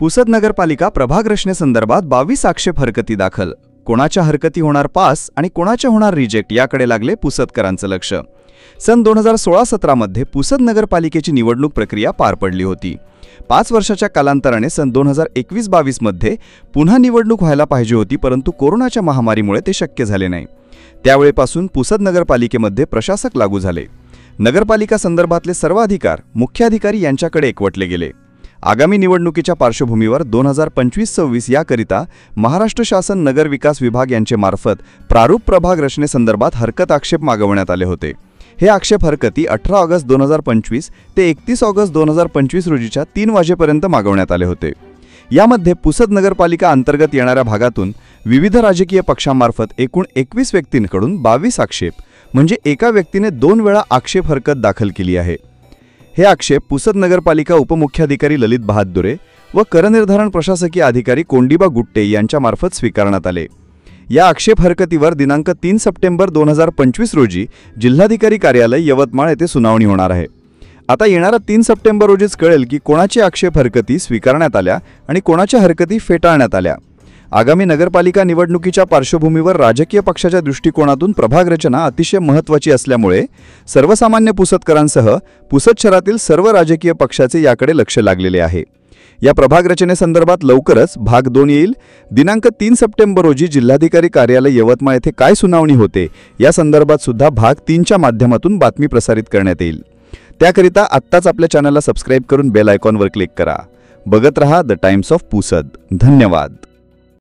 पुसद नगरपालिका प्रभाग रचनेसंदर्भात 22 आक्षेप हरकती दाखल. कोणाच्या हरकती होणार पास आणि कोणाच्या होणार रिजेक्ट याकडे लागले पुसदकरांचं लक्ष. सन 2016-17 मध्ये पुसद नगरपालिकेची निवडणूक प्रक्रिया पार पडली होती. 5 वर्षाच्या कालांतराने सन 2021-22 मध्ये पुन्हा निवडणूक व्हायला पाहिजे होती, परंतु कोरोनाच्या महामारीमुळे ते शक्य झाले नाही. त्यावेळेपासून पुसद नगरपालिकेमध्ये प्रशासक लागू झाले. नगरपालिका संदर्भातले सर्व अधिकार मुख्याधिकारी यांच्याकडे एकवटले गेले. आगामी निवडणुकीच्या पार्श्वभूमीवर 2025-26 याकरिता महाराष्ट्र शासन नगर विकास विभाग यांचे मार्फत प्रारूप प्रभाग रचनेसंदर्भात हरकत आक्षेप मागवण्यात आले होते. हे आक्षेप हरकती 18 ऑगस्ट 2025 ते 31 ऑगस्ट 2025 रोजीच्या 3 वाजेपर्यंत मागवण्यात आले होते. यामध्ये पुसद नगरपालिका अंतर्गत येणाऱ्या भागातून विविध राजकीय पक्षांमार्फत एकूण 21 व्यक्तींकडून 22 आक्षेप म्हणजे एका व्यक्तीने 2 वेळा आक्षेप हरकत दाखल केली आहे. हे आक्षेप पुसद नगरपालिका उपमुख्याधिकारी ललित बहादुरे व करनिर्धारण प्रशासकीय अधिकारी कोंडिबा गुट्टे यांच्यामार्फत स्वीकारण्यात आले. या आक्षेप हरकतीवर दिनांक 3 सप्टेंबर 2025 रोजी जिल्हाधिकारी कार्यालय यवतमाळ येथे सुनावणी होणार आहे. आता येणाऱ्या 3 सप्टेंबर रोजीच कळेल की कोणाची आक्षेप हरकती स्वीकारण्यात आल्या आणि कोणाच्या हरकती फेटाळण्यात आल्या. आगामी नगरपालिका निवडणुकीच्या पार्श्वभूमीवर राजकीय पक्षाच्या दृष्टिकोनातून प्रभाग रचना अतिशय महत्त्वाची असल्यामुळे सर्वसामान्य पुसदकरांसह पुसद शहरातील सर्व राजकीय पक्षाचे याकडे लक्ष लागलेले आहे. या प्रभाग रचनेसंदर्भात लवकरच भाग 2 येईल. दिनांक 3 सप्टेंबर रोजी जिल्हाधिकारी कार्यालय यवतमाळ येथे काय सुनावणी होते या संदर्भात सुद्धा भाग 3च्या माध्यमातून बातमी प्रसारित करण्यात येईल. त्याकरिता आत्ताच आपल्या चॅनलला सबस्क्राईब करून बेल आयकॉनवर क्लिक करा. बघत रहा द टाइम्स ऑफ पुसद. धन्यवाद.